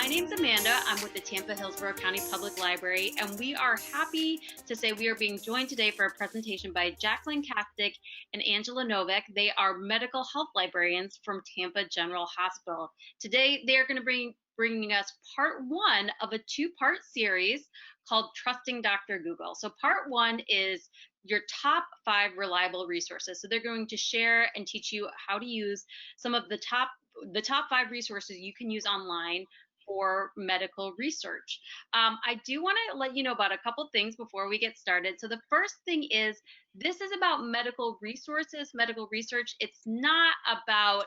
My name's Amanda. I'm with the Tampa Hillsborough County Public Library, and we are happy to say we are being joined today for a presentation by Jacqueline Kastic and Angela Novak. They are medical health librarians from Tampa General Hospital. Today, they are going to bringing us part one of a two-part series called Trusting Dr. Google. So part one is your top 5 reliable resources. So they're going to share and teach you how to use some of the top 5 resources you can use online for medical research. I do want to let you know about a couple things before we get started. So the first thing is, this is about medical resources, medical research. It's not about,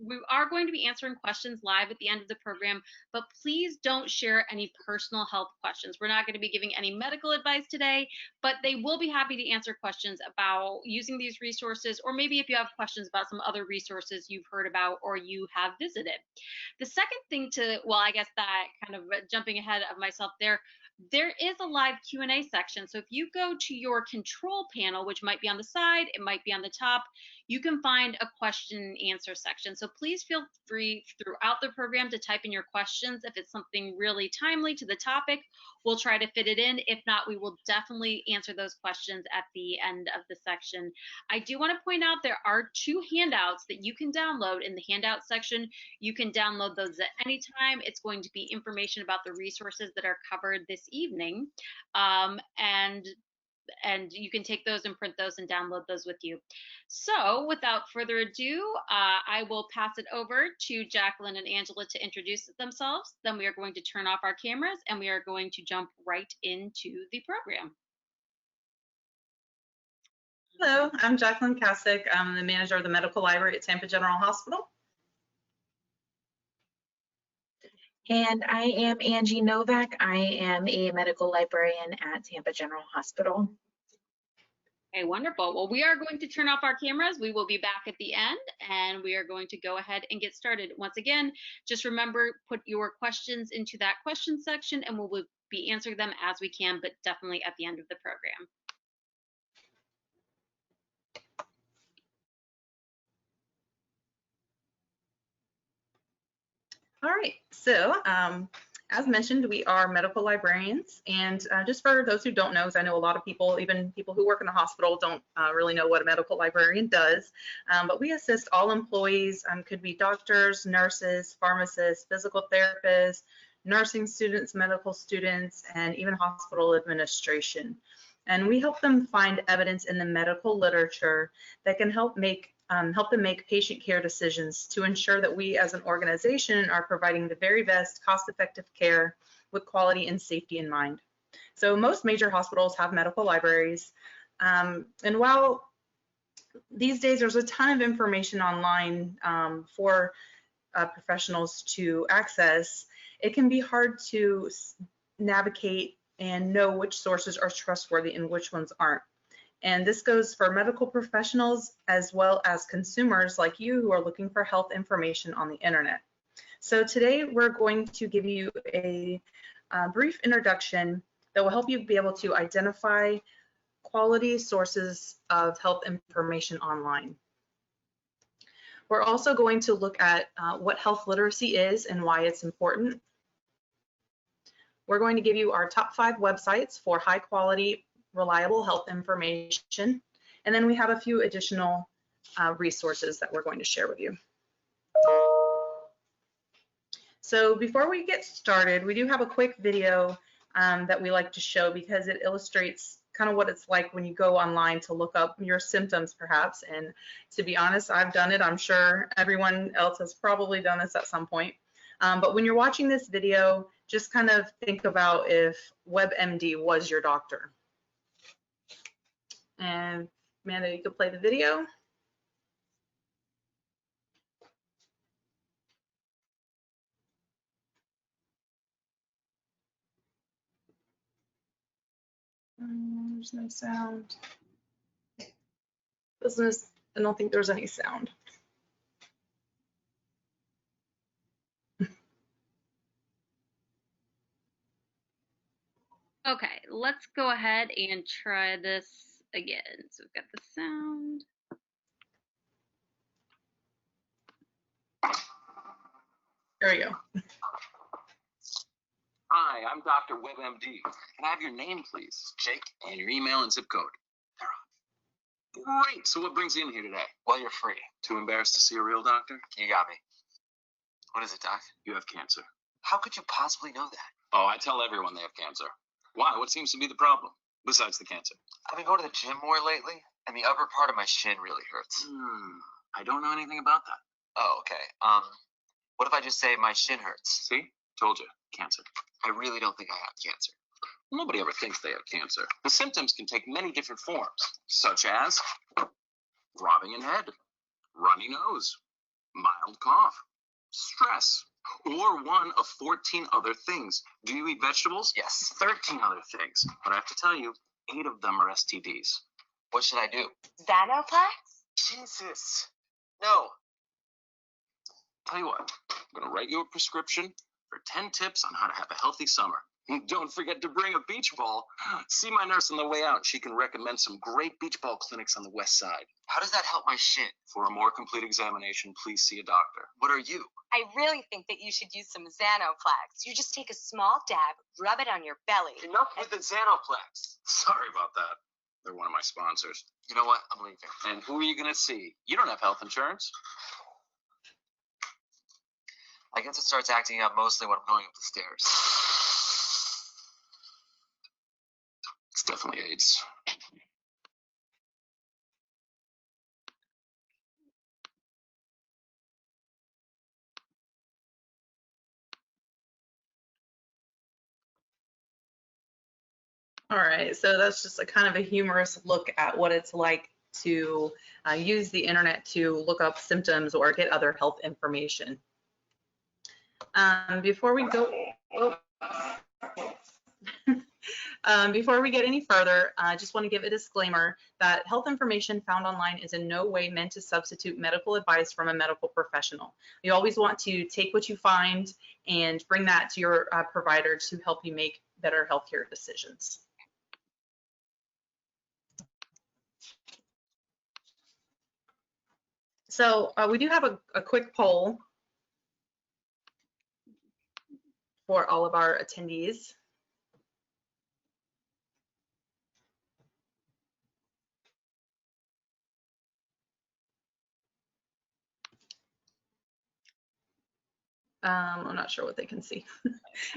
we are going to be answering questions live at the end of the program, but please don't share any personal health questions. We're not going to be giving any medical advice today, but they will be happy to answer questions about using these resources, or maybe if you have questions about some other resources you've heard about or you have visited. The second thing I guess that kind of jumping ahead of myself there is a live Q&A section. So if you go to your control panel, which might be on the side, it might be on the top, you can find a question and answer section. So please feel free throughout the program to type in your questions. If it's something really timely to the topic, we'll try to fit it in. If not, we will definitely answer those questions at the end of the section. I do want to point out there are 2 handouts that you can download in the handout section. You can download those at any time. It's going to be information about the resources that are covered this evening. And you can take those and print those and download those with you. So without further ado, I will pass it over to Jacqueline and Angela to introduce themselves. Then we are going to turn off our cameras and we are going to jump right into the program. Hello, I'm Jacqueline Kastic. I'm the manager of the medical library at Tampa General Hospital. And I am Angie Novak. I am a medical librarian at Tampa General Hospital. Okay, wonderful. Well, we are going to turn off our cameras. We will be back at the end and we are going to go ahead and get started. Once again, just remember, put your questions into that question section and we'll be answering them as we can, but definitely at the end of the program. All right, so as mentioned, we are medical librarians, and just for those who don't know, because I know a lot of people, even people who work in the hospital, don't really know what a medical librarian does, but we assist all employees, could be doctors, nurses, pharmacists, physical therapists, nursing students, medical students, and even hospital administration. And we help them find evidence in the medical literature that can help them make patient care decisions to ensure that we as an organization are providing the very best cost-effective care with quality and safety in mind. So most major hospitals have medical libraries. And while these days there's a ton of information online for professionals to access, it can be hard to navigate and know which sources are trustworthy and which ones aren't. And this goes for medical professionals as well as consumers like you who are looking for health information on the internet. So today we're going to give you a brief introduction that will help you be able to identify quality sources of health information online. We're also going to look at what health literacy is and why it's important. We're going to give you our top 5 websites for high quality, reliable health information. And then we have a few additional resources that we're going to share with you. So before we get started, we do have a quick video that we like to show because it illustrates kind of what it's like when you go online to look up your symptoms perhaps. And to be honest, I've done it. I'm sure everyone else has probably done this at some point. But when you're watching this video, just kind of think about if WebMD was your doctor. And Amanda, you could play the video. There's no sound. I don't think there's any sound. Okay, let's go ahead and try this again. So we've got the sound. There we go. Hi, I'm Dr. WebMD. Can I have your name, please? Jake. And your email and zip code. They're on. Great. So what brings you in here today? Well, you're free. Too embarrassed to see a real doctor? You got me. What is it, Doc? You have cancer. How could you possibly know that? Oh, I tell everyone they have cancer. Why? What seems to be the problem, besides the cancer? I've been going to the gym more lately, and the upper part of my shin really hurts. I don't know anything about that. Oh, okay. What if I just say my shin hurts? See? Told you. Cancer. I really don't think I have cancer. Nobody ever thinks they have cancer. The symptoms can take many different forms, such as throbbing in head, runny nose, mild cough, stress, or one of 14 other things. Do you eat vegetables? Yes. 13 other things. But I have to tell you, 8 of them are STDs. What should I do? Xanoplex? Jesus. No. Tell you what, I'm going to write you a prescription for 10 tips on how to have a healthy summer. And don't forget to bring a beach ball. See my nurse on the way out. She can recommend some great beach ball clinics on the west side. How does that help my shin? For a more complete examination, please see a doctor. What are you? I really think that you should use some Xanoplex. You just take a small dab, rub it on your belly. Enough with the Xanoplex. Sorry about that. They're one of my sponsors. You know what? I'm leaving. And who are you going to see? You don't have health insurance. I guess it starts acting out mostly when I'm going up the stairs. It's definitely AIDS. All right, so that's just a kind of a humorous look at what it's like to use the internet to look up symptoms or get other health information. Before we go, before we get any further, I just want to give a disclaimer that health information found online is in no way meant to substitute medical advice from a medical professional. You always want to take what you find and bring that to your provider to help you make better healthcare decisions. So we do have a quick poll for all of our attendees. I'm not sure what they can see.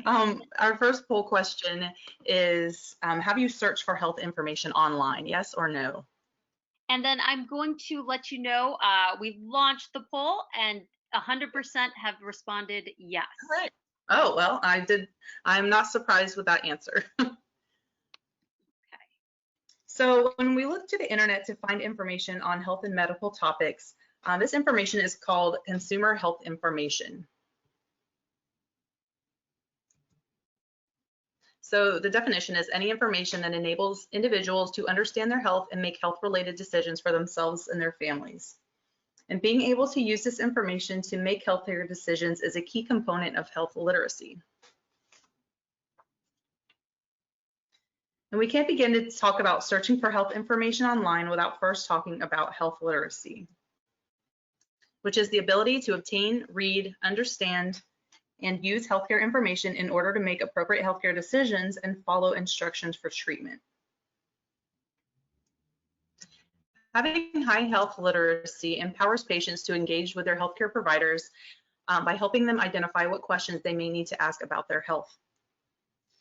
Our first poll question is, have you searched for health information online, yes or no? And then I'm going to let you know, we've launched the poll and 100% have responded yes. All right. Oh, well, I'm not surprised with that answer. Okay. So when we look to the internet to find information on health and medical topics, this information is called consumer health information. So the definition is any information that enables individuals to understand their health and make health-related decisions for themselves and their families. And being able to use this information to make healthier decisions is a key component of health literacy. And we can't begin to talk about searching for health information online without first talking about health literacy, which is the ability to obtain, read, understand, and use healthcare information in order to make appropriate healthcare decisions and follow instructions for treatment. Having high health literacy empowers patients to engage with their healthcare providers by helping them identify what questions they may need to ask about their health.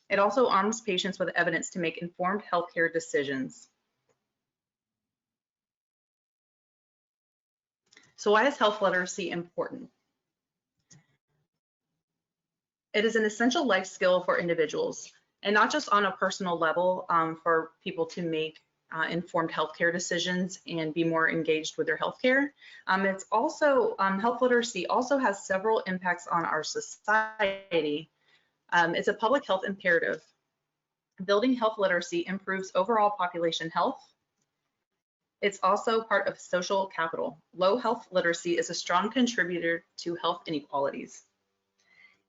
It also arms patients with evidence to make informed healthcare decisions. So why is health literacy important? It is an essential life skill for individuals, and not just on a personal level for people to make informed healthcare decisions and be more engaged with their healthcare. It's also, health literacy also has several impacts on our society. It's a public health imperative. Building health literacy improves overall population health. It's also part of social capital. Low health literacy is a strong contributor to health inequalities.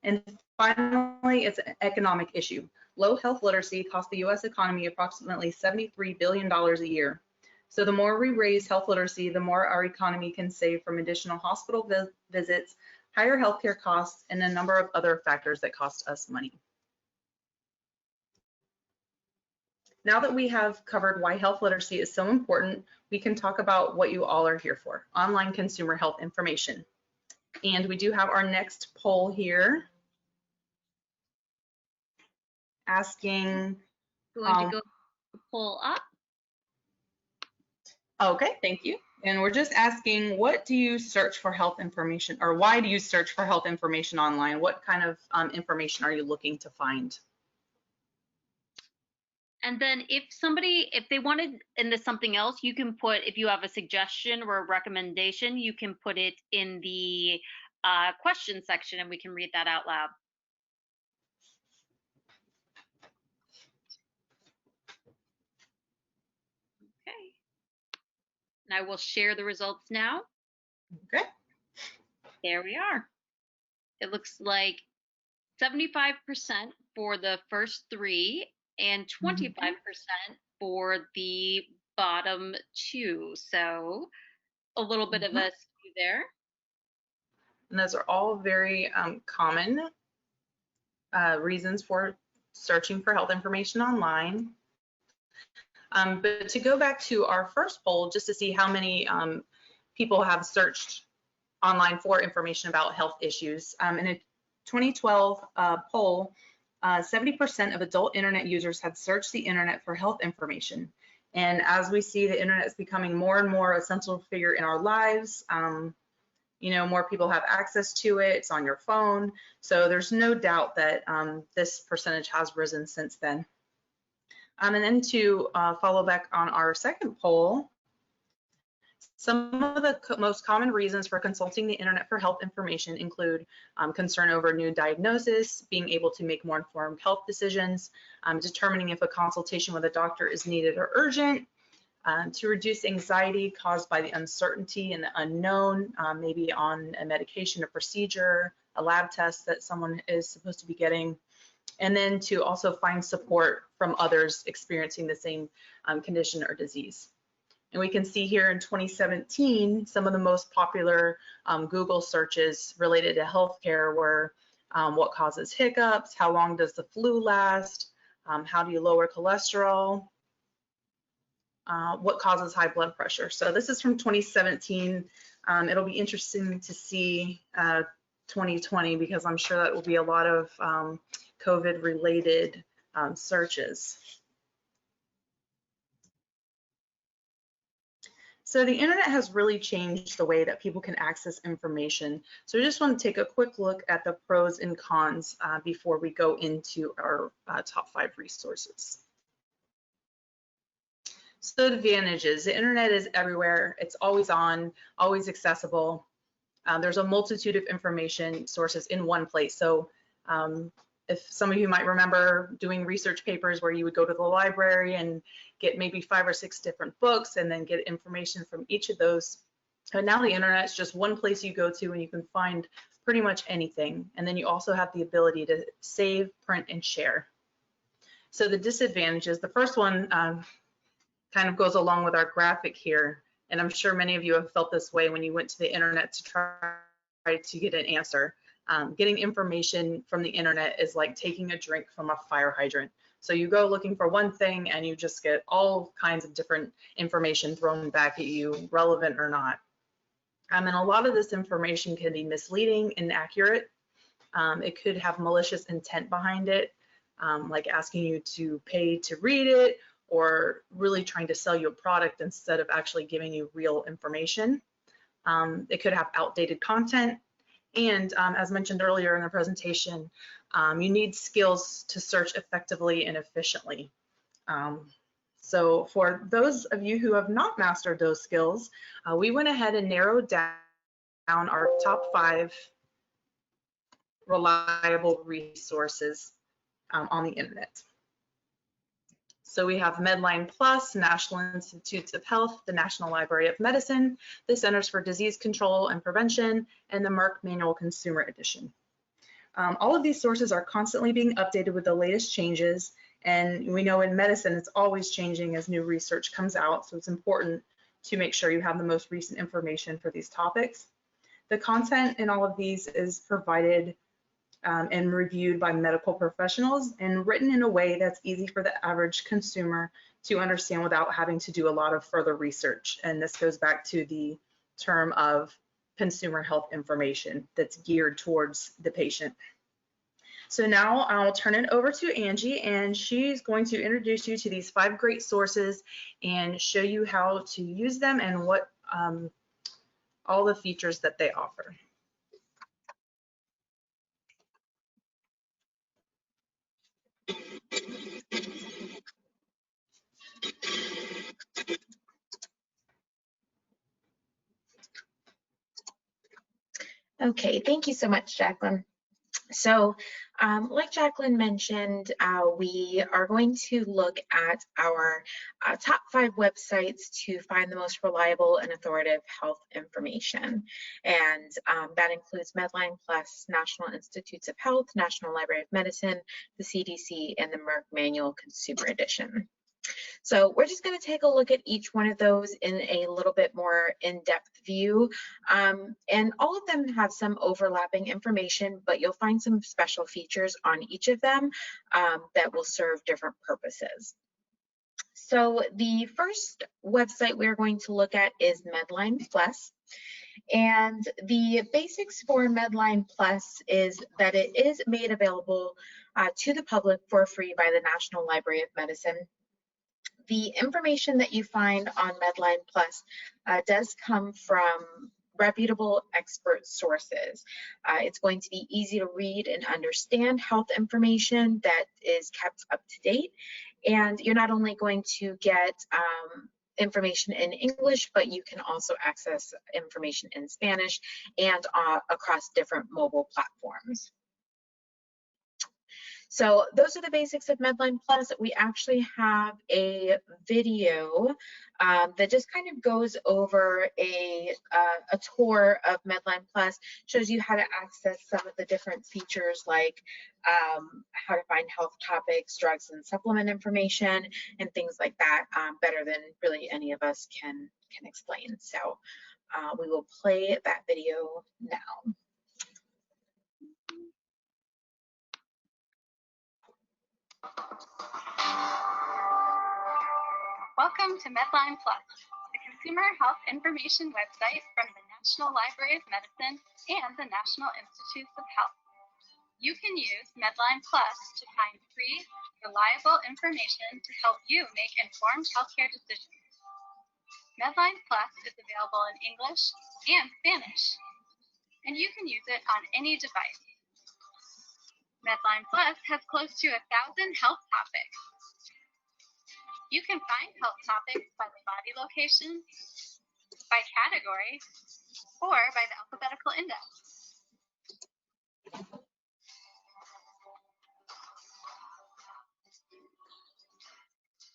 And finally, it's an economic issue. Low health literacy costs the U.S. economy approximately $73 billion a year. So the more we raise health literacy, the more our economy can save from additional hospital visits, higher healthcare costs, and a number of other factors that cost us money. now that we have covered why health literacy is so important, we can talk about what you all are here for, online consumer health information. And we do have our next poll here asking. Going to go pull up. Okay, thank you. And we're just asking, what do you search for health information, or why do you search for health information online? What kind of information are you looking to find? And then if they wanted in this something else, you can put, if you have a suggestion or a recommendation, you can put it in the question section and we can read that out loud. Okay. And I will share the results now. Okay. There we are. It looks like 75% for the first three and 25% for the bottom two. So a little bit of a skew there. And those are all very common reasons for searching for health information online. But to go back to our first poll, just to see how many people have searched online for information about health issues. In a 2012 poll, 70% of adult internet users had searched the internet for health information. And as we see, the internet is becoming more and more essential figure in our lives. You know, more people have access to it. It's on your phone. So there's no doubt that this percentage has risen since then. And then to follow back on our second poll, some of the most common reasons for consulting the internet for health information include concern over new diagnosis, being able to make more informed health decisions, determining if a consultation with a doctor is needed or urgent, to reduce anxiety caused by the uncertainty and the unknown, maybe on a medication, a procedure, a lab test that someone is supposed to be getting, and then to also find support from others experiencing the same condition or disease. And we can see here in 2017, some of the most popular Google searches related to healthcare were what causes hiccups, how long does the flu last, how do you lower cholesterol, what causes high blood pressure. So this is from 2017. It'll be interesting to see 2020 because I'm sure that will be a lot of COVID related searches. So the internet has really changed the way that people can access information. So I just want to take a quick look at the pros and cons before we go into our top 5 resources. So the advantages, the internet is everywhere. It's always on, always accessible. There's a multitude of information sources in one place. So if some of you might remember doing research papers where you would go to the library and get maybe 5 or 6 different books and then get information from each of those. And now the internet is just one place you go to and you can find pretty much anything. And then you also have the ability to save, print, and share. So the disadvantages, the first one kind of goes along with our graphic here. And I'm sure many of you have felt this way when you went to the internet to try to get an answer. Getting information from the internet is like taking a drink from a fire hydrant. So you go looking for one thing and you just get all kinds of different information thrown back at you, relevant or not. And a lot of this information can be misleading, inaccurate. It could have malicious intent behind it, like asking you to pay to read it or really trying to sell you a product instead of actually giving you real information. It could have outdated content. And as mentioned earlier in the presentation, you need skills to search effectively and efficiently. So for those of you who have not mastered those skills, we went ahead and narrowed down our top 5 reliable resources on the internet. So we have Medline Plus, National Institutes of Health, the National Library of Medicine, the Centers for Disease Control and Prevention, and the Merck Manual Consumer Edition. All of these sources are constantly being updated with the latest changes, and we know in medicine it's always changing as new research comes out, so it's important to make sure you have the most recent information for these topics. The content in all of these is provided and reviewed by medical professionals and written in a way that's easy for the average consumer to understand without having to do a lot of further research. And this goes back to the term of consumer health information that's geared towards the patient. So now I'll turn it over to Angie, and she's going to introduce you to these 5 great sources and show you how to use them and what all the features that they offer. Okay, thank you so much, Jacqueline. So like Jacqueline mentioned, we are going to look at our top 5 websites to find the most reliable and authoritative health information. And that includes Medline Plus, National Institutes of Health, National Library of Medicine, the CDC, and the Merck Manual Consumer Edition. So we're just going to take a look at each one of those in a little bit more in-depth view. And all of them have some overlapping information, but you'll find some special features on each of them that will serve different purposes. So the first website we're going to look at is Medline Plus. And the basics for Medline Plus is that it is made available to the public for free by the National Library of Medicine. The information that you find on Medline Plus does come from reputable expert sources. It's going to be easy to read and understand health information that is kept up to date. And you're not only going to get information in English, but you can also access information in Spanish and across different mobile platforms. So those are the basics of Medline Plus. We actually have a video that just kind of goes over a tour of Medline Plus, shows you how to access some of the different features like how to find health topics, drugs and supplement information, and things like that better than really any of us can explain. So we will play that video now. Welcome to Medline Plus, the consumer health information website from the National Library of Medicine and the National Institutes of Health. You can use Medline Plus to find free, reliable information to help you make informed healthcare decisions. Medline Plus is available in English and Spanish, and you can use it on any device. Medline Plus has close to 1,000 health topics. You can find health topics by the body location, by category, or by the alphabetical index.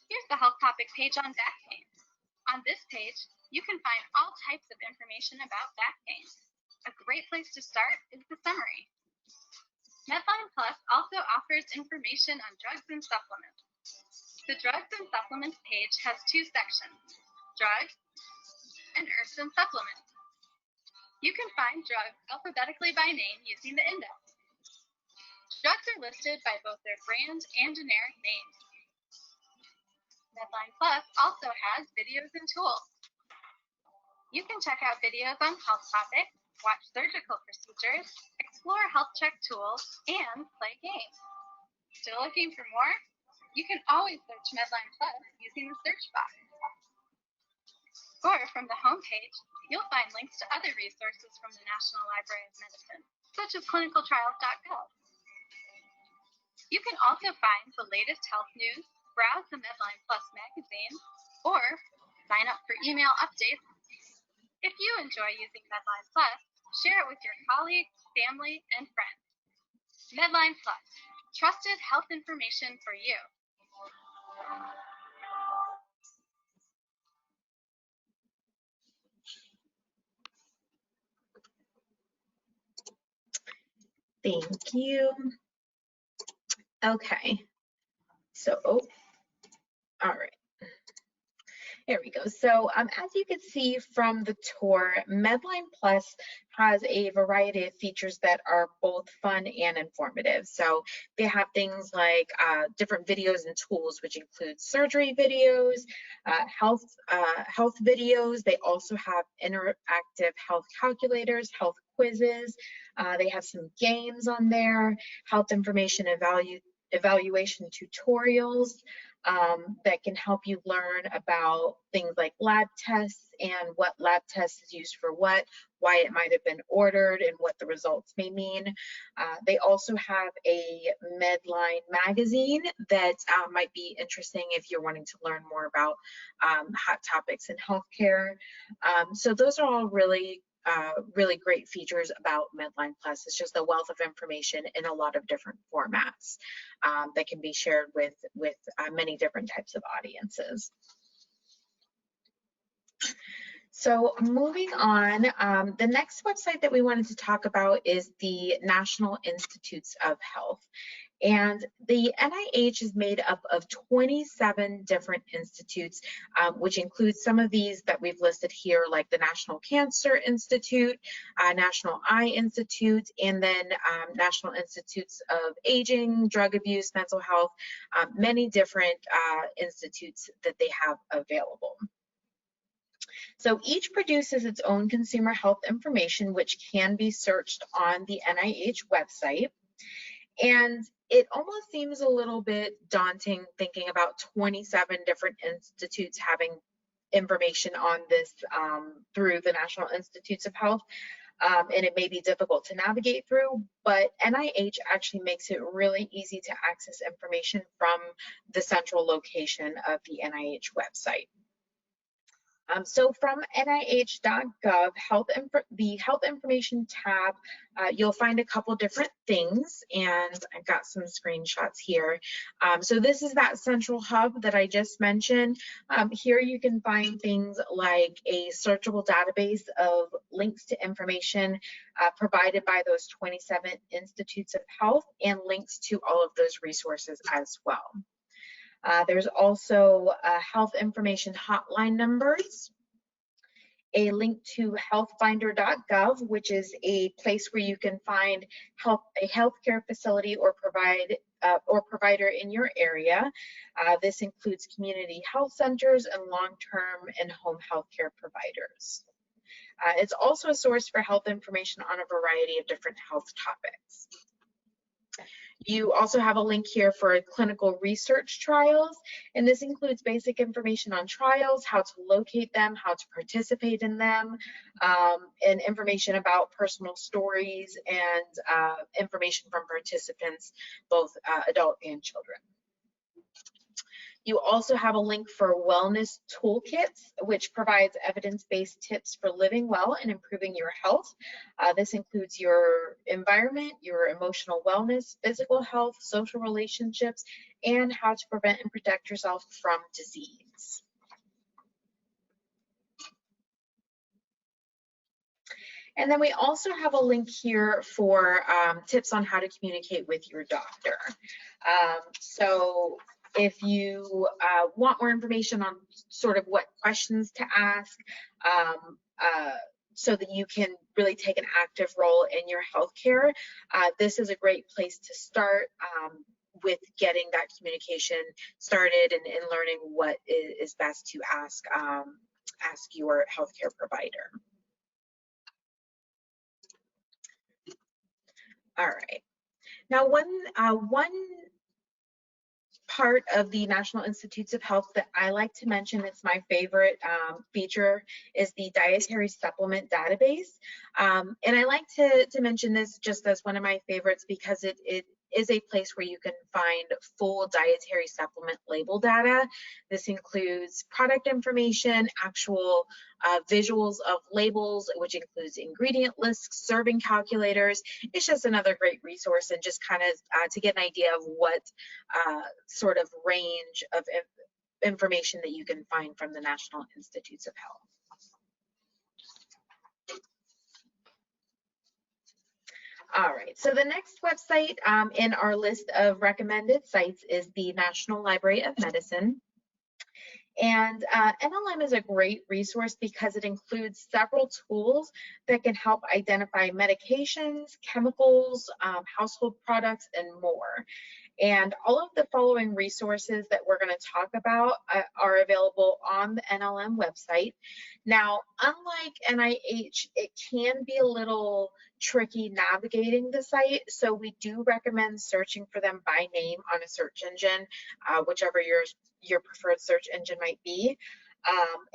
Here's the health topic page on back pain. On this page, you can find all types of information about back pain. A great place to start is the summary. Medline Plus also offers information on drugs and supplements. The drugs and supplements page has 2 sections, drugs and herbs and supplements. You can find drugs alphabetically by name using the index. Drugs are listed by both their brand and generic names. Medline Plus also has videos and tools. You can check out videos on health topics, watch surgical procedures, explore health check tools, and play games. Still looking for more? You can always search Medline Plus using the search box. Or from the home page, you'll find links to other resources from the National Library of Medicine, such as clinicaltrials.gov. You can also find the latest health news, browse the Medline Plus magazine, or sign up for email updates. If you enjoy using Medline Plus, share it with your colleagues, family, and friends. Medline Plus, trusted health information for you. Thank you. Okay, so, all right. There we go. So as you can see from the tour, Medline Plus has a variety of features that are both fun and informative. So they have things like different videos and tools, which include surgery videos, health videos. They also have interactive health calculators, health quizzes. They have some games on there, health information evaluation tutorials that can help you learn about things like lab tests and what lab test is used for what, why it might have been ordered, and what the results may mean. They also have a Medline magazine that might be interesting if you're wanting to learn more about hot topics in healthcare. So those are all really great features about Medline Plus. It's just a wealth of information in a lot of different formats that can be shared with many different types of audiences. So moving on, the next website that we wanted to talk about is the National Institutes of Health. And the NIH is made up of 27 different institutes, which includes some of these that we've listed here, like the National Cancer Institute, National Eye Institute, and then National Institutes of Aging, Drug Abuse, Mental Health, many different institutes that they have available. So each produces its own consumer health information, which can be searched on the NIH website. And it almost seems a little bit daunting thinking about 27 different institutes having information on this through the National Institutes of Health. And it may be difficult to navigate through, but NIH actually makes it really easy to access information from the central location of the NIH website. So from nih.gov, the Health Information tab, you'll find a couple different things, and I've got some screenshots here. So this is that central hub that I just mentioned. Here you can find things like a searchable database of links to information provided by those 27 institutes of health and links to all of those resources as well. There's also health information hotline numbers, a link to healthfinder.gov, which is a place where you can find a healthcare facility or provider in your area. This includes community health centers and long-term and home healthcare providers. It's also a source for health information on a variety of different health topics. You also have a link here for clinical research trials, and this includes basic information on trials, how to locate them, how to participate in them, and information about personal stories and information from participants, both adult and children. You also have a link for wellness toolkits, which provides evidence-based tips for living well and improving your health. This includes your environment, your emotional wellness, physical health, social relationships, and how to prevent and protect yourself from disease. And then we also have a link here for tips on how to communicate with your doctor. So if you want more information on sort of what questions to ask so that you can really take an active role in your healthcare, this is a great place to start with getting that communication started and learning what is best to ask your healthcare provider. All right. Now, one part of the National Institutes of Health that I like to mention, it's my favorite feature, is the Dietary Supplement Database. And I like to mention this just as one of my favorites because it is a place where you can find full dietary supplement label data. This includes product information, actual visuals of labels, which includes ingredient lists, serving calculators. It's just another great resource, and just kind of to get an idea of what sort of range of information that you can find from the National Institutes of Health. All right, so the next website in our list of recommended sites is the National Library of Medicine. And NLM is a great resource because it includes several tools that can help identify medications, chemicals, household products, and more. And all of the following resources that we're going to talk about are available on the NLM website. Now, unlike NIH, it can be a little tricky navigating the site, so we do recommend searching for them by name on a search engine, whichever your preferred search engine might be.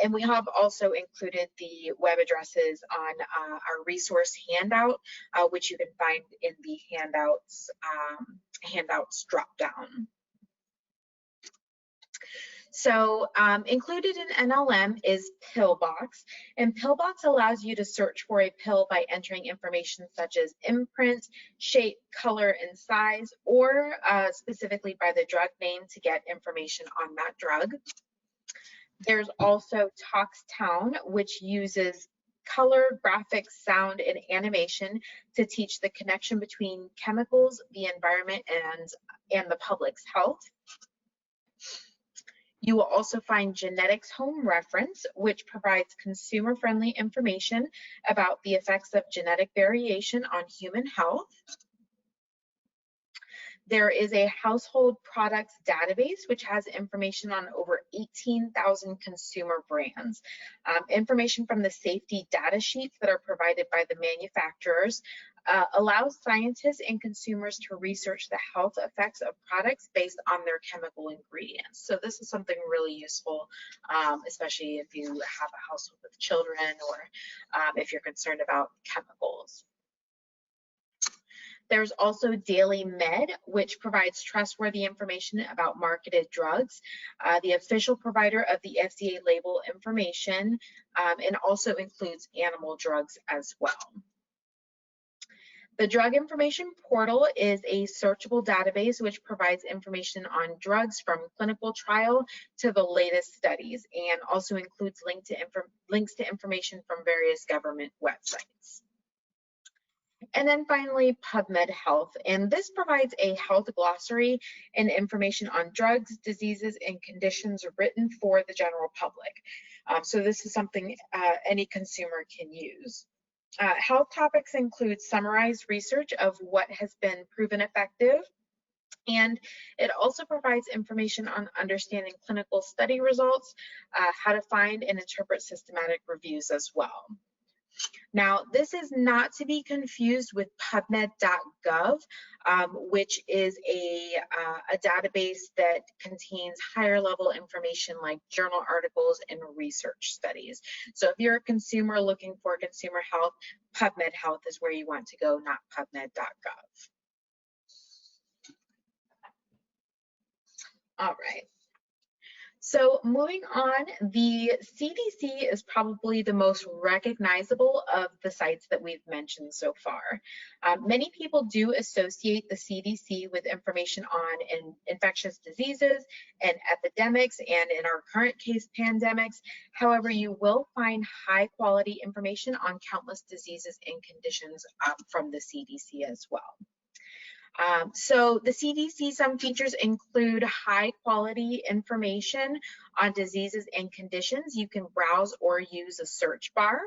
And we have also included the web addresses on our resource handout, which you can find in the handouts drop down. So included in NLM is Pillbox, and Pillbox allows you to search for a pill by entering information such as imprint, shape, color, and size, or specifically by the drug name to get information on that drug. There's also Toxtown, which uses color, graphics, sound, and animation to teach the connection between chemicals, the environment, and the public's health. You will also find Genetics Home Reference, which provides consumer-friendly information about the effects of genetic variation on human health. There is a household products database, which has information on over 18,000 consumer brands. Information from the safety data sheets that are provided by the manufacturers allows scientists and consumers to research the health effects of products based on their chemical ingredients. So this is something really useful, especially if you have a household with children or if you're concerned about chemicals. There's also Daily Med, which provides trustworthy information about marketed drugs, the official provider of the FDA label information, and also includes animal drugs as well. The Drug Information Portal is a searchable database which provides information on drugs from clinical trial to the latest studies, and also includes links to information from various government websites. And then finally, PubMed Health, and this provides a health glossary and information on drugs, diseases, and conditions written for the general public. So this is something any consumer can use. Health topics include summarized research of what has been proven effective, and it also provides information on understanding clinical study results, how to find and interpret systematic reviews as well. Now, this is not to be confused with PubMed.gov, which is a database that contains higher level information like journal articles and research studies. So if you're a consumer looking for consumer health, PubMed Health is where you want to go, not PubMed.gov. All right. So moving on, the CDC is probably the most recognizable of the sites that we've mentioned so far. Many people do associate the CDC with information on infectious diseases and epidemics, and in our current case, pandemics. However, you will find high quality information on countless diseases and conditions from the CDC as well. So the CDC, some features include high quality information on diseases and conditions. You can browse or use a search bar.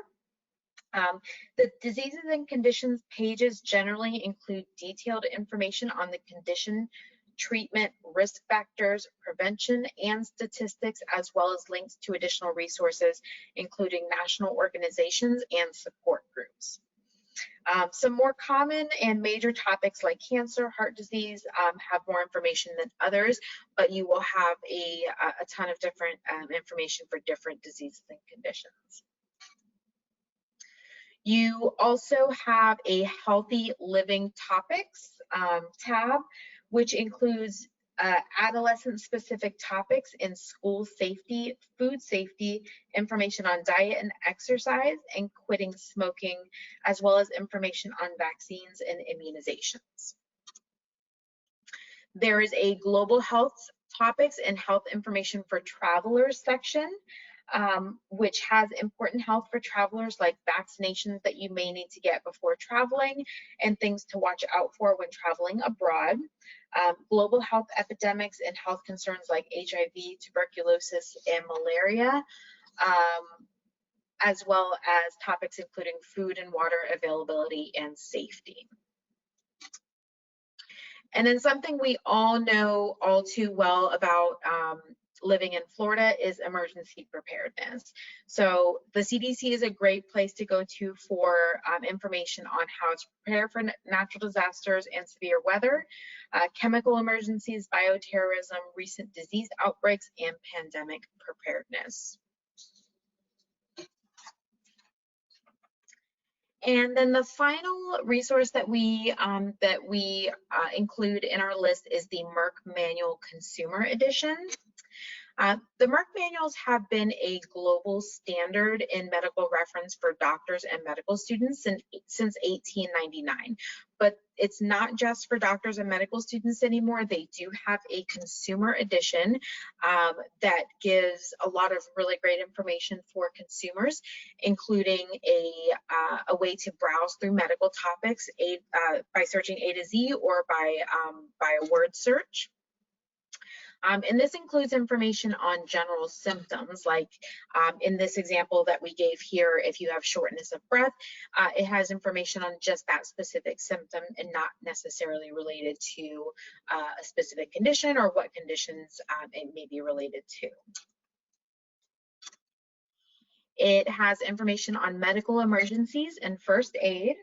The diseases and conditions pages generally include detailed information on the condition, treatment, risk factors, prevention, and statistics, as well as links to additional resources, including national organizations and support groups. Some more common and major topics like cancer, heart disease have more information than others, but you will have a ton of different information for different diseases and conditions. You also have a healthy living topics tab, which includes adolescent-specific topics in school safety, food safety, information on diet and exercise, and quitting smoking, as well as information on vaccines and immunizations. There is a global health topics and health information for travelers section. which has important health for travelers like vaccinations that you may need to get before traveling and things to watch out for when traveling abroad. Global health epidemics and health concerns like HIV, tuberculosis, and malaria, as well as topics including food and water availability and safety. And then something we all know all too well about living in Florida is emergency preparedness. So the CDC is a great place to go to for information on how to prepare for natural disasters and severe weather, chemical emergencies, bioterrorism, recent disease outbreaks, and pandemic preparedness. And then the final resource that we include in our list is the Merck Manual Consumer Edition. The Merck Manuals have been a global standard in medical reference for doctors and medical students since 1899. But it's not just for doctors and medical students anymore. They do have a consumer edition that gives a lot of really great information for consumers, including a way to browse through medical topics by searching A to Z or by a word search. And this includes information on general symptoms, like in this example that we gave here, if you have shortness of breath, it has information on just that specific symptom and not necessarily related to a specific condition or what conditions it may be related to. It has information on medical emergencies and first aid,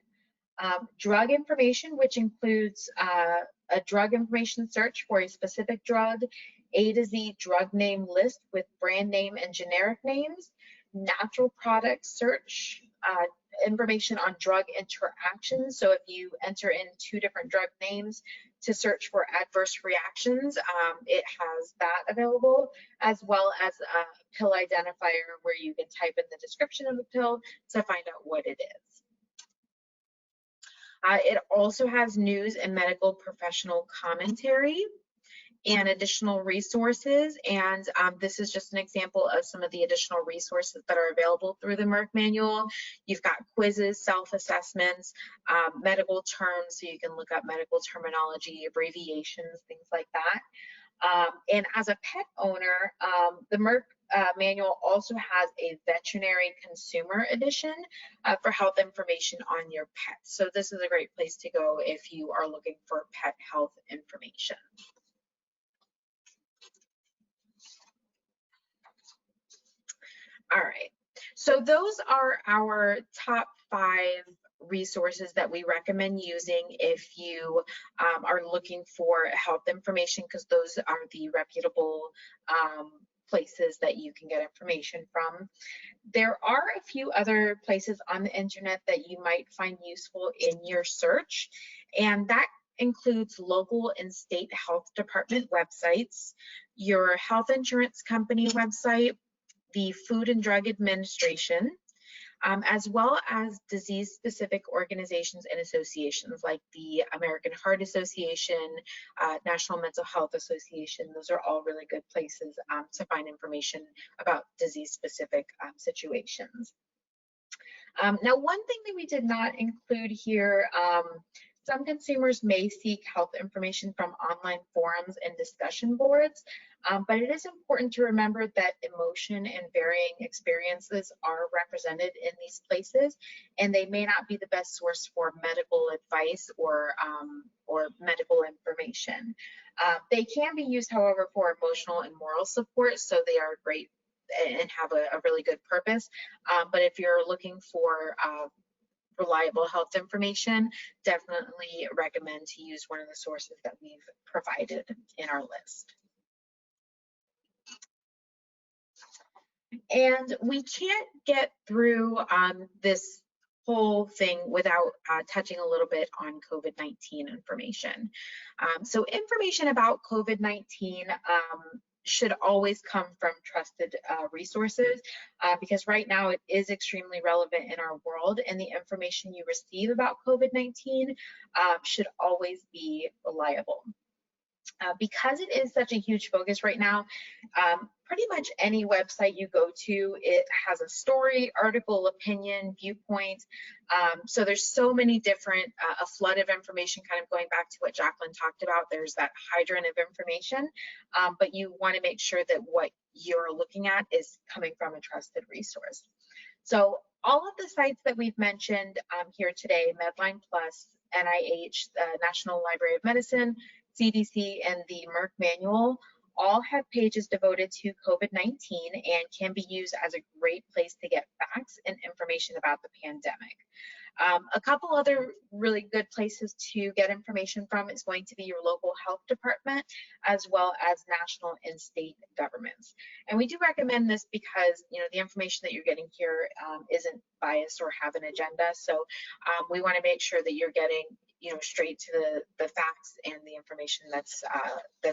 drug information, which includes a drug information search for a specific drug, A to Z drug name list with brand name and generic names, natural product search, information on drug interactions. So if you enter in 2 different drug names to search for adverse reactions, it has that available, as well as a pill identifier where you can type in the description of the pill to find out what it is. It also has news and medical professional commentary and additional resources. And this is just an example of some of the additional resources that are available through the Merck Manual. You've got quizzes, self-assessments, medical terms, so you can look up medical terminology, abbreviations, things like that. And as a pet owner, the Merck Manual also has a veterinary consumer edition for health information on your pet. So this is a great place to go if you are looking for pet health information. All right, so those are our top 5 resources that we recommend using if you are looking for health information, because those are the reputable places that you can get information from. There are a few other places on the internet that you might find useful in your search, and that includes local and state health department websites, your health insurance company website, the Food and Drug Administration, as well as disease-specific organizations and associations like the American Heart Association, National Mental Health Association. Those are all really good places to find information about disease-specific situations. Now, one thing that we did not include here, some consumers may seek health information from online forums and discussion boards, but it is important to remember that emotion and varying experiences are represented in these places, and they may not be the best source for medical advice or medical information. They can be used, however, for emotional and moral support, so they are great and have a really good purpose. But if you're looking for reliable health information, definitely recommend to use one of the sources that we've provided in our list. And we can't get through this whole thing without touching a little bit on COVID-19 information. So information about COVID-19 should always come from trusted resources because right now it is extremely relevant in our world, and the information you receive about COVID-19 should always be reliable. Because it is such a huge focus right now, pretty much any website you go to, it has a story, article, opinion, viewpoint. So there's so many different, a flood of information, kind of going back to what Jacqueline talked about. There's that hydrant of information, but you want to make sure that what you're looking at is coming from a trusted resource. So all of the sites that we've mentioned here today, Medline Plus, NIH, the National Library of Medicine, CDC, and the Merck Manual, all have pages devoted to COVID-19 and can be used as a great place to get facts and information about the pandemic. A couple other really good places to get information from is going to be your local health department, as well as national and state governments. And we do recommend this because, you know, the information that you're getting here isn't biased or have an agenda. So we want to make sure that you're getting, you know, straight to the facts and the information that's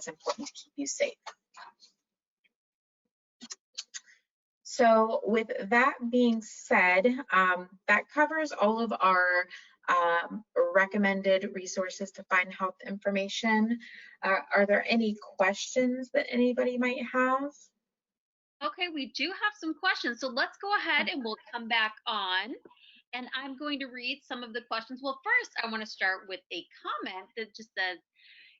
important to keep you safe. So with that being said, that covers all of our recommended resources to find health information. Are there any questions that anybody might have? Okay, we do have some questions. So let's go ahead and we'll come back on. And I'm going to read some of the questions. Well, first, I want to start with a comment that just says,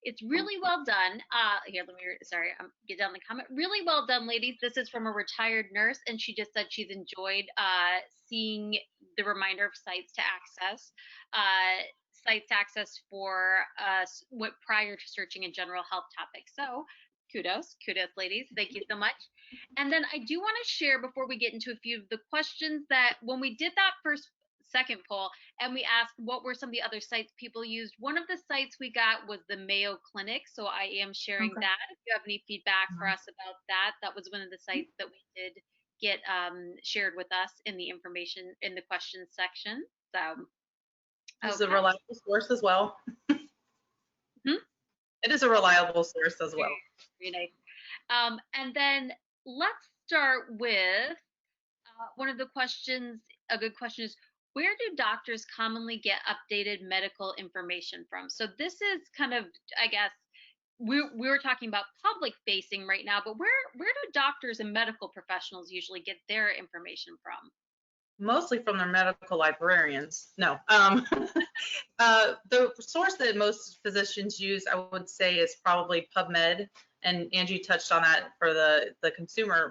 it's really well done. Here, let me, sorry, get down the comment. Really well done, ladies. This is from a retired nurse, and she just said she's enjoyed seeing the reminder of sites to access for prior to searching a general health topic. So kudos, ladies. Thank you so much. And then I do want to share before we get into a few of the questions that when we did that second poll and we asked what were some of the other sites people used, one of the sites we got was the Mayo Clinic. So I am sharing that. If you have any feedback for us about that, that was one of the sites that we did get shared with us in the information in the questions section. So it's a reliable source as well. It is a reliable source as well. Very nice. And then let's start with one of the questions. A good question is, where do doctors commonly get updated medical information from? So this is kind of, I guess, we were talking about public facing right now, but where do doctors and medical professionals usually get their information from? Mostly from their medical librarians. No. The source that most physicians use, I would say, is probably PubMed. And Angie touched on that for the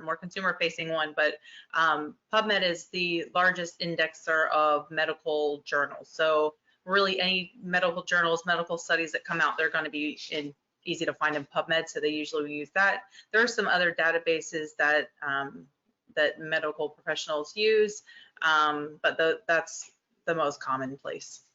more consumer facing one, but PubMed is the largest indexer of medical journals. So really any medical journals, medical studies that come out, they're going to be easy to find in PubMed. So they usually use that. There are some other databases that that medical professionals use, but that's the most common place.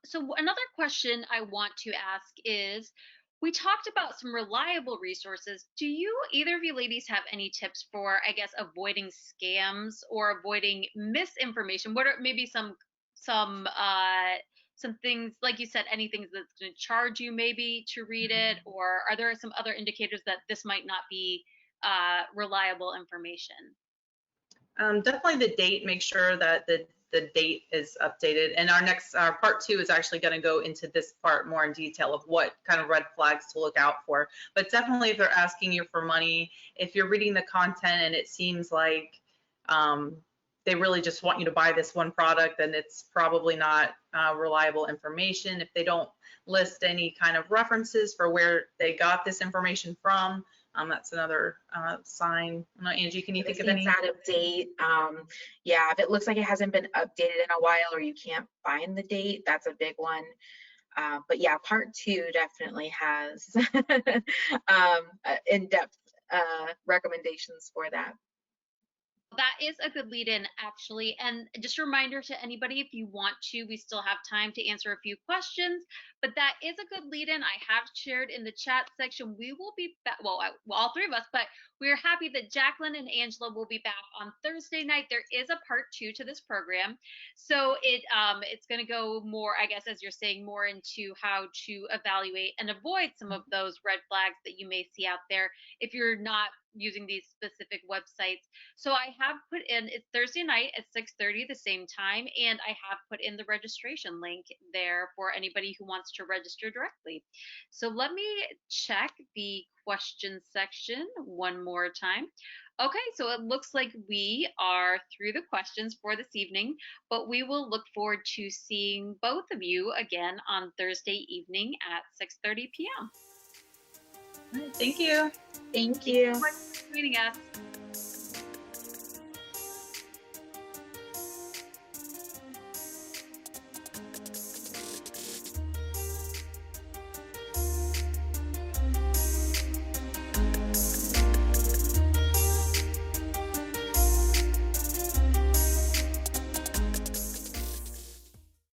So another question I want to ask is, we talked about some reliable resources. Do either of you ladies have any tips for, I guess, avoiding scams or avoiding misinformation? What are maybe some things, like you said, any things that's going to charge you maybe to read it, or are there some other indicators that this might not be reliable information? Definitely the date. Make sure that the date is updated. And our part 2 is actually going to go into this part more in detail of what kind of red flags to look out for. But definitely if they're asking you for money, if you're reading the content and it seems like they really just want you to buy this one product, then it's probably not reliable information. If they don't list any kind of references for where they got this information from, that's another sign. I don't know, Angie, can you think of any? It's out of date. Yeah, if it looks like it hasn't been updated in a while or you can't find the date, that's a big one. But yeah, part 2 definitely has in-depth recommendations for that. That is a good lead in, actually. And just a reminder to anybody, if you want to, we still have time to answer a few questions, but that is a good lead in. I have shared in the chat section. We will be back, well, all 3 of us, but We are happy that Jacqueline and Angela will be back on Thursday night. There is a part 2 to this program. So it's going to go more, I guess, as you're saying, more into how to evaluate and avoid some of those red flags that you may see out there if you're not using these specific websites. So I have put in, it's Thursday night at 6:30, the same time, and I have put in the registration link there for anybody who wants to register directly. So let me check the question section one more time. Okay, so it looks like we are through the questions for this evening, but we will look forward to seeing both of you again on Thursday evening at 6:30 p.m. Thank you. Thank you. Thanks for joining us.